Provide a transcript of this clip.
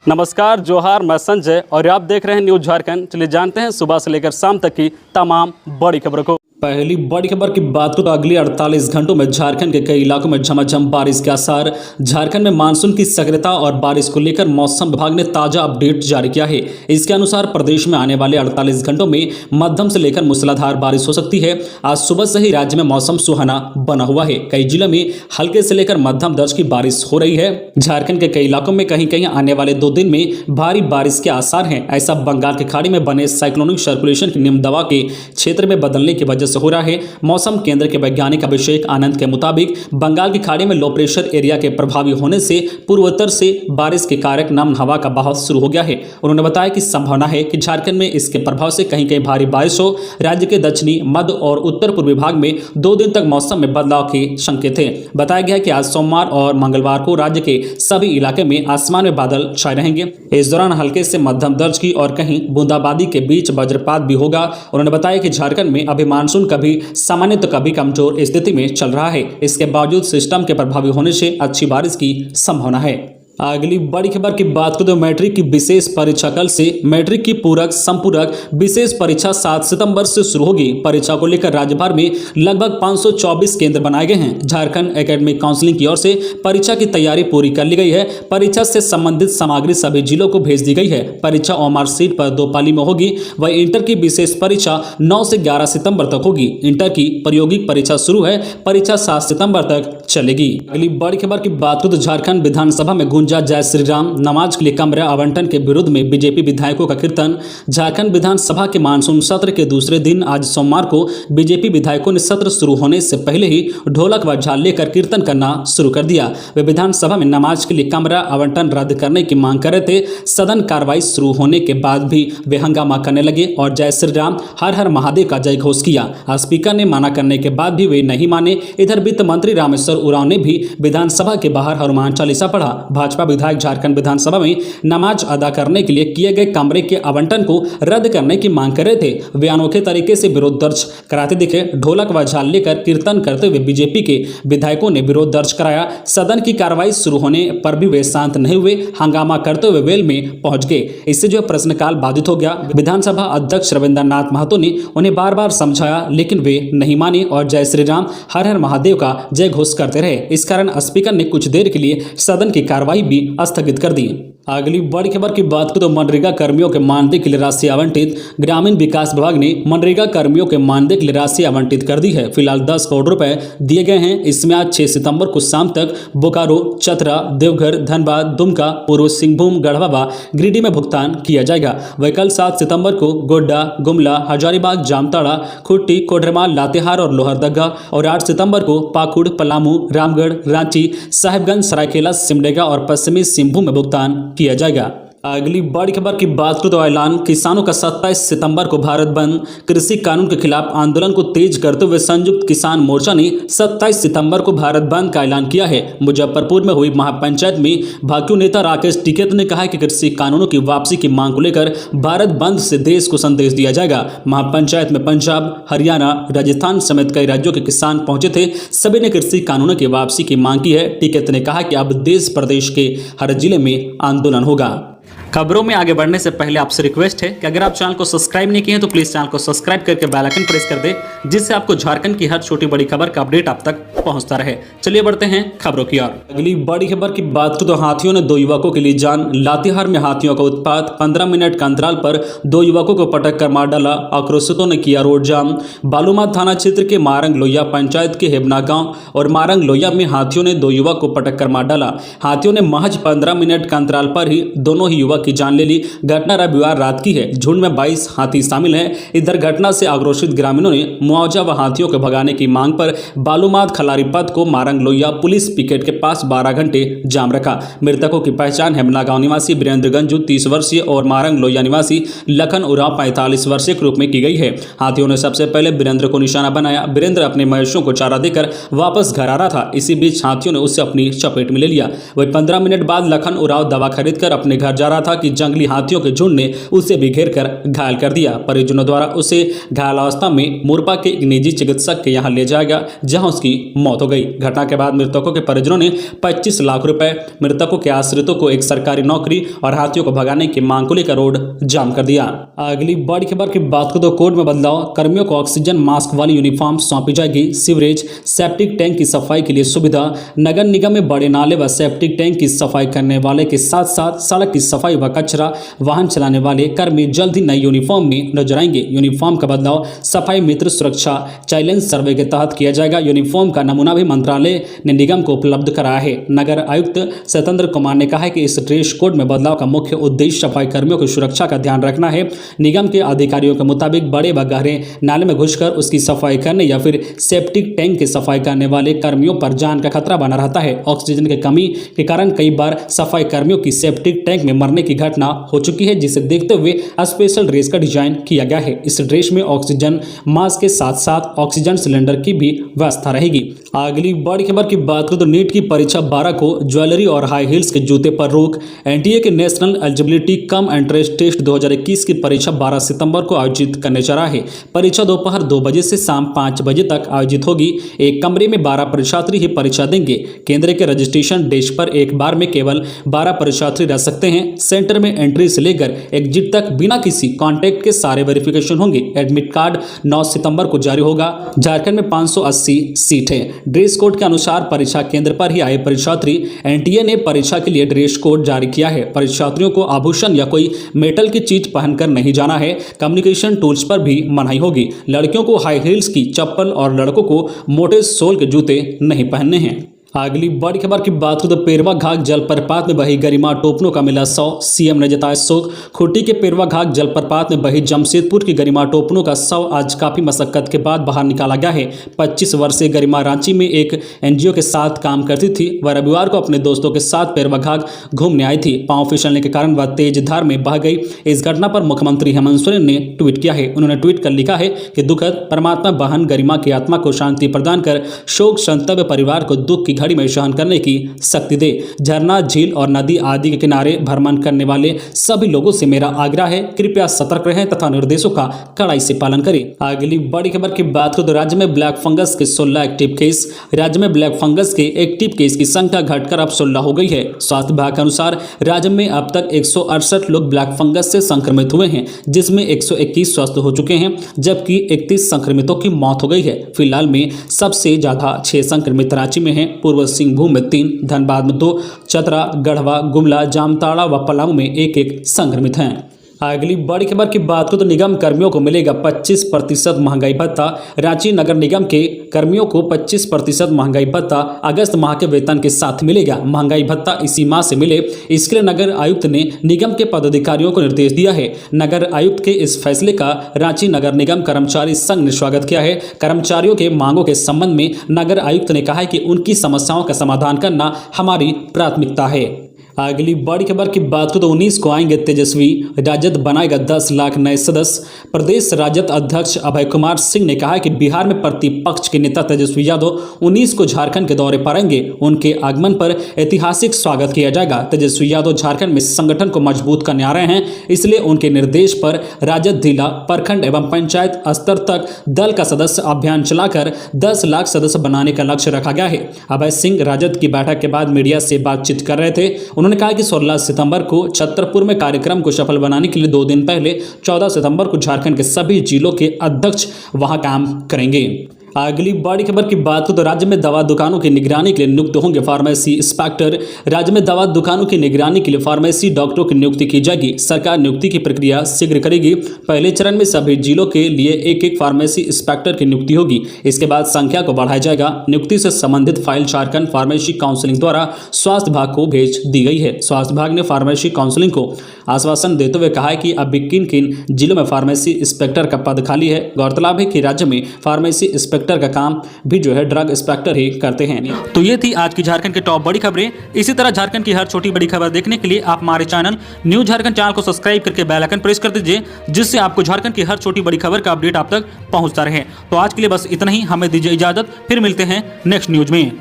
नमस्कार, जोहार, मैं संजय और आप देख रहे हैं न्यूज झारखंड। चलिए जानते हैं सुबह से लेकर शाम तक की तमाम बड़ी खबरों को। पहली बड़ी खबर की बात करें तो अगले 48 घंटों में झारखंड के कई इलाकों में झमाझम बारिश के आसार। झारखंड में मानसून की सक्रियता और बारिश को लेकर मौसम विभाग ने ताजा अपडेट जारी किया है। इसके अनुसार प्रदेश में आने वाले 48 घंटों में मध्यम से लेकर मूसलाधार बारिश हो सकती है। आज सुबह से ही राज्य में मौसम सुहाना बना हुआ है। कई जिलों में हल्के से लेकर मध्यम दर्ज की बारिश हो रही है। झारखंड के कई इलाकों में कहीं कहीं आने वाले 2 दिन में भारी बारिश के आसार हैं। ऐसा बंगाल की खाड़ी में बने साइक्लोनिक सर्कुलेशन की निम्न दबाव के क्षेत्र में बदलने की वजह से हो रहा है। मौसम केंद्र के वैज्ञानिक अभिषेक आनंद के मुताबिक बंगाल की खाड़ी में लो प्रेशर एरिया के प्रभावी होने से पूर्वोत्तर से बारिश के कारक नम हवा का बहाव शुरू हो गया है। उन्होंने बताया कि संभावना है कि झारखंड में इसके प्रभाव से कहीं कहीं भारी बारिश हो। राज्य के दक्षिणी, मध्य और उत्तर पूर्वी भाग में 2 दिन तक मौसम में बदलाव के संकेत हैं। बताया गया कि आज सोमवार और मंगलवार को राज्य के सभी इलाके में आसमान में बादल छाए रहेंगे। इस दौरान हल्के से मध्यम दर्ज की और कहीं बूंदाबांदी के बीच वज्रपात भी होगा। उन्होंने बताया कि झारखंड में अभी मानसून कभी सामान्य तो कभी कमजोर स्थिति में चल रहा है। इसके बावजूद सिस्टम के प्रभावी होने से अच्छी बारिश की संभावना है। अगली बड़ी खबर की बात करें तो मैट्रिक की विशेष परीक्षा कल से। मैट्रिक की पूरक संपूरक विशेष परीक्षा 7 सितंबर से शुरू होगी। परीक्षा को लेकर राज्य भर में लगभग 524 केंद्र बनाए गए हैं। झारखंड एकेडमिक काउंसिलिंग की ओर से परीक्षा की तैयारी पूरी कर ली गई है। परीक्षा से संबंधित सामग्री सभी जिलों को भेज दी गई है। परीक्षा और मार्कशीट पर 2 पाली में होगी। वही इंटर की विशेष परीक्षा 9 से 11 सितंबर तक होगी। इंटर की प्रायोगिक परीक्षा शुरू है। परीक्षा 7 सितंबर तक चलेगी। अगली बड़ी खबर की बात करें तो झारखंड विधानसभा में गूंजा जय श्री राम। नमाज के लिए कमरा आवंटन के विरोध में बीजेपी विधायकों का कीर्तन। झारखंड विधानसभा के मानसून सत्र के दूसरे दिन आज सोमवार को बीजेपी विधायकों ने सत्र शुरू होने से पहले ही ढोलक व झाल लेकर कीर्तन करना शुरू कर दिया। वे विधानसभा में नमाज के लिए कमरा आवंटन रद्द करने की मांग कर रहे थे। सदन कार्रवाई शुरू होने के बाद भी वे हंगामा करने लगे और जय श्री राम, हर हर महादेव का जय घोष किया। स्पीकर ने मना करने के बाद भी वे नहीं माने। इधर वित्त मंत्री रामेश्वर उरांव ने भी विधानसभा के बाहर हनुमान चालीसा पढ़ा। भाजपा विधायक झारखंड विधानसभा में नमाज अदा करने के लिए किए गए कमरे के आवंटन को रद्द करने की मांग कर रहे थे। वे अनोखे तरीके से विरोध दर्ज कराते दिखे। ढोलक व झाल लेकर कीर्तन करते हुए बीजेपी के विधायकों ने विरोध दर्ज कराया। सदन की कार्रवाई शुरू होने पर भी वे शांत नहीं हुए, हंगामा करते हुए वेल में पहुंच गए। इससे जो प्रश्नकाल बाधित हो गया। विधानसभा अध्यक्ष रविंद्र नाथ महतो ने उन्हें बार बार समझाया, लेकिन वे नहीं माने और जय श्री राम, हर हर महादेव का जय घोष करते रहे। इस कारण स्पीकर ने कुछ देर के लिए सदन की कार्रवाई भी स्थगित कर दी। अगली बड़ी खबर की बात करें तो मनरेगा कर्मियों के मानदेय के लिए राशि आवंटित। ग्रामीण विकास विभाग ने मनरेगा कर्मियों के मानदेय के लिए राशि आवंटित कर दी है। फिलहाल 10 करोड़ रुपए दिए गए हैं। इसमें आज 6 सितंबर को शाम तक बोकारो, चतरा, देवघर, धनबाद, दुमका, पूर्व सिंहभूम, गढ़वा व गिरिडीह में भुगतान किया जाएगा। वही कल 7 सितंबर को गोड्डा, गुमला, हजारीबाग, जामताड़ा, खुट्टी, कोडरमा, लातेहार और लोहरदगा और 8 सितंबर को पाकुड़, पलामू, रामगढ़, रांची, साहिबगंज, सरायकेला, सिमडेगा और पश्चिमी सिंहभूम में भुगतान किया जाएगा। अगली बड़ी खबर की बात करें तो ऐलान किसानों का 27 सितंबर को भारत बंद। कृषि कानून के खिलाफ आंदोलन को तेज करते हुए संयुक्त किसान मोर्चा ने 27 सितंबर को भारत बंद का ऐलान किया है। मुजफ्फरपुर में हुई महापंचायत में भाजपा नेता राकेश टिकैत ने कहा कि कृषि कानूनों की वापसी की मांग को लेकर भारत बंद से देश को संदेश दिया जाएगा। महापंचायत में पंजाब, हरियाणा, राजस्थान समेत कई राज्यों के किसान पहुंचे थे। सभी ने कृषि कानूनों की वापसी की मांग की है। टिकैत ने कहा कि अब देश प्रदेश के हर जिले में आंदोलन होगा। खबरों में आगे बढ़ने से पहले आपसे रिक्वेस्ट है कि अगर आप चैनल को सब्सक्राइब नहीं किए हैं तो प्लीज चैनल को सब्सक्राइब करके बेल आइकन प्रेस कर दे, जिससे आपको झारखंड की हर छोटी बड़ी खबर का अपडेट आप तक पहुंचता रहे। चलिए बढ़ते हैं खबरों की ओर। अगली बड़ी खबर की बात करें तो हाथियों ने 2 युवकों के लिए जान। लातेहार में हाथियों का उत्पात। 15 मिनट का अंतराल पर 2 युवकों को पटक कर मार डाला। आक्रोशितों ने किया रोड जाम। बालूमाथ थाना क्षेत्र के मारंग लोहिया पंचायत के हेबना गांव और मारंग लोहिया में हाथियों ने 2 युवक को पटक कर मार डाला। हाथियों ने महज 15 मिनट का अंतराल पर ही दोनों ही युवक की जान ले ली। घटना रविवार रात की है। झुंड में 22 हाथी शामिल हैं। इधर घटना से आक्रोशित ग्रामीणों ने मुआवजा व हाथियों को भगाने की मांग पर बालूमाथ खलारी पथ को मारंग लोहिया पुलिस पिकेट के पास 12 घंटे जाम रखा। मृतकों की पहचान हेमना गांव निवासी वीरेंद्र गंजू 30 वर्षीय और मारंग लोहिया निवासी लखन उरांव 45 वर्षीय के रूप में की गई है। हाथियों ने सबसे पहले वीरेंद्र को निशाना बनाया। वीरेंद्र अपने मवेशियों को चारा देकर वापस घर आ रहा था। इसी बीच हाथियों ने उसे अपनी चपेट में ले लिया। वही 15 मिनट बाद लखन उरांव दवा खरीद कर अपने घर जा रहा था। था कि जंगली हाथियों के झुंड ने उसे भी घेर कर घायल कर दिया। परिजनों द्वारा उसे घायल अवस्था में मोरपा के एक निजी चिकित्सक के यहां ले जाया गया, जहां उसकी मौत हो गई। घटना के बाद मृतकों के परिजनों ने 25 लाख रुपए, मृतकों के आश्रितों को एक सरकारी नौकरी और हाथियों को भगाने की मांग को लेकर रोड जाम कर दिया। अगली बड़ी खबर की बात करें तो कोर्ट में बदलाव, कर्मियों को ऑक्सीजन मास्क वाली यूनिफॉर्म सौंपी जाएगी। सीवरेज सेप्टिक टैंक की सफाई के लिए सुविधा, नगर निगम में बड़े नाले व सेप्टिक टैंक की सफाई करने वाले के साथ साथ सड़क की सफाई व कचरा वाहन चलाने वाले कर्मी जल्द ही नई यूनिफॉर्म में नजर आएंगे। यूनिफॉर्म का बदलाव सफाई मित्र सुरक्षा चैलेंज सर्वे के तहत किया जाएगा। यूनिफॉर्म का नमूना भी मंत्रालय ने निगम को उपलब्ध कराया है। नगर आयुक्त सत्येंद्र कुमार ने कहा है कि इस ड्रेस कोड में बदलाव का मुख्य उद्देश्य सफाई कर्मियों की सुरक्षा का ध्यान रखना है। निगम के अधिकारियों के मुताबिक बड़े व गहरे नाले में घुसकर उसकी सफाई करने या फिर सेप्टिक टैंक की सफाई करने वाले कर्मियों पर जान का खतरा बना रहता है। ऑक्सीजन की कमी के कारण कई बार सफाई कर्मियों की सेप्टिक टैंक में मरने की घटना हो चुकी है, जिसे देखते हुए स्पेशल ड्रेस का डिजाइन किया गया है। इस ड्रेस में ऑक्सीजन मास्क के साथ साथ ऑक्सीजन सिलेंडर की भी व्यवस्था रहेगी। अगली बड़ी खबर की बात करें तो नीट की परीक्षा 12 को ज्वेलरी और हाई हील्स के जूते पर रोक। एनटीए के national eligibility cum entrance test 2021 की परीक्षा 12 सितंबर को आयोजित करने जा रहा है। परीक्षा दोपहर 2 बजे से शाम 5 बजे तक आयोजित होगी। एक कमरे में 12 परीक्षार्थी ही परीक्षा देंगे। केंद्र के रजिस्ट्रेशन डेस्क पर एक बार में केवल 12 परीक्षार्थी रह सकते हैं। सेंटर में एंट्री से लेकर एग्जिट तक बिना किसी कॉन्टैक्ट के सारे वेरिफिकेशन होंगे। एडमिट कार्ड 9 सितंबर को जारी होगा। झारखंड में 580 सीट है। ड्रेस कोड के अनुसार परीक्षा केंद्र पर ही आए परीक्षार्थी। एनटीए ने परीक्षा के लिए ड्रेस कोड जारी किया है। परीक्षार्थियों को आभूषण या कोई मेटल की चीज पहनकर नहीं जाना है। कम्युनिकेशन टूल्स पर भी मनाही होगी। लड़कियों को हाई हील्स की चप्पल और लड़कों को मोटे सोल के जूते नहीं पहनने हैं। अगली बड़ी खबर की बात करें तो पेरवा घाट जलप्रपात में बही गरिमा टोपनो का मिला 100, सीएम ने जताया शोक। खूंटी के पेरवा घाट जलप्रपात में बही जमशेदपुर की गरिमा टोपनो का 100 आज काफी मशक्कत के बाद बाहर निकाला गया है। 25 वर्षीय गरिमा रांची में एक एनजीओ के साथ काम करती थी। वह रविवार को अपने दोस्तों के साथ पेरवा घाट घूमने आई थी। पांव फिसलने के कारण वह तेज धार में बह गई। इस घटना पर मुख्यमंत्री हेमंत सोरेन ने ट्वीट किया है। उन्होंने ट्वीट कर लिखा है कि दुखद, परमात्मा बहन गरिमा की आत्मा को शांति प्रदान कर शोक संतप्त परिवार को दुख की घड़ी में सहन करने की शक्ति दे। झरना, झील और नदी आदि के किनारे भ्रमण करने वाले सभी लोगों से मेरा आग्रह है, कृपया सतर्क रहें तथा निर्देशों का कड़ाई से पालन करें। अगली बड़ी खबर की बात करें तो राज्य में ब्लैक फंगस के 16 एक्टिव केस। राज्य में ब्लैक फंगस के एक्टिव केस की संख्या घटकर अब 16 हो गई है। स्वास्थ्य विभाग के अनुसार राज्य में अब तक 168 लोग ब्लैक फंगस से संक्रमित हुए हैं, जिसमें 121 स्वस्थ हो चुके हैं, जबकि 31 संक्रमितों की मौत हो गई है। फिलहाल में सबसे ज्यादा 6 संक्रमित रांची में हैं, पूर्व सिंहभूम में 3, धनबाद में 2, चतरा, गढ़वा, गुमला, जामताड़ा व पलामू में 1-1 संक्रमित हैं। अगली बड़ी खबर की बात करें तो निगम कर्मियों को मिलेगा 25% महंगाई भत्ता। रांची नगर निगम के कर्मियों को 25% महंगाई भत्ता अगस्त माह के वेतन के साथ मिलेगा। महंगाई भत्ता इसी माह से मिले, इसके लिए नगर आयुक्त ने निगम के पदाधिकारियों को निर्देश दिया है। नगर आयुक्त के इस फैसले का रांची नगर निगम कर्मचारी संघ ने स्वागत किया है। कर्मचारियों के मांगों के संबंध में नगर आयुक्त ने कहा है कि उनकी समस्याओं का समाधान करना हमारी प्राथमिकता है। अगली बड़ी खबर की बात करें तो 19 को आएंगे तेजस्वी, राजद बनाएगा 10 लाख नए सदस्य। प्रदेश राजद अध्यक्ष अभय कुमार सिंह ने कहा कि बिहार में प्रतिपक्ष के नेता तेजस्वी यादव 19 को झारखंड के दौरे पर आएंगे। उनके आगमन पर ऐतिहासिक स्वागत किया जाएगा। तेजस्वी यादव झारखंड में संगठन को मजबूत करने आ रहे हैं, इसलिए उनके निर्देश पर राजद जिला, प्रखंड एवं पंचायत स्तर तक दल का सदस्य अभियान चलाकर 10 लाख सदस्य बनाने का लक्ष्य रखा गया है। अभय सिंह राजद की बैठक के बाद मीडिया से बातचीत कर रहे थे। उन्होंने कहा कि 16 सितंबर को छतरपुर में कार्यक्रम को सफल बनाने के लिए 2 दिन पहले 14 सितंबर को झारखंड के सभी जिलों के अध्यक्ष वहां काम करेंगे। अगली बड़ी खबर की बात करें तो राज्य में दवा दुकानों की निगरानी के लिए नियुक्त होंगे फार्मेसी इंस्पेक्टर। राज्य में दवा दुकानों की निगरानी के लिए फार्मेसी डॉक्टरों की नियुक्ति की जाएगी। सरकार नियुक्ति की प्रक्रिया शीघ्र करेगी। पहले चरण में सभी जिलों के लिए एक फार्मेसी इंस्पेक्टर की नियुक्ति होगी। इसके बाद संख्या को बढ़ाया जाएगा। नियुक्ति से संबंधित फाइल झारखंड फार्मेसी काउंसिलिंग द्वारा स्वास्थ्य विभाग को भेज दी गई है। स्वास्थ्य विभाग ने फार्मेसी काउंसिलिंग को आश्वासन देते हुए कहा है कि अब किन किन जिलों में फार्मेसी इंस्पेक्टर का पद खाली है। गौरतलब है कि राज्य में फार्मेसी इंस्पेक्टर का काम भी जो है ड्रग इंस्पेक्टर ही करते हैं। तो ये थी आज की झारखंड की टॉप बड़ी खबरें। इसी तरह झारखंड की हर छोटी बड़ी खबर देखने के लिए आप हमारे चैनल न्यूज झारखंड चैनल को सब्सक्राइब करके बेल आइकन प्रेस कर दीजिए, जिससे आपको झारखंड की हर छोटी बड़ी खबर का अपडेट आप तक पहुंचता रहे। तो आज के लिए बस इतना ही, हमें दीजिए इजाजत, फिर मिलते हैं नेक्स्ट न्यूज में।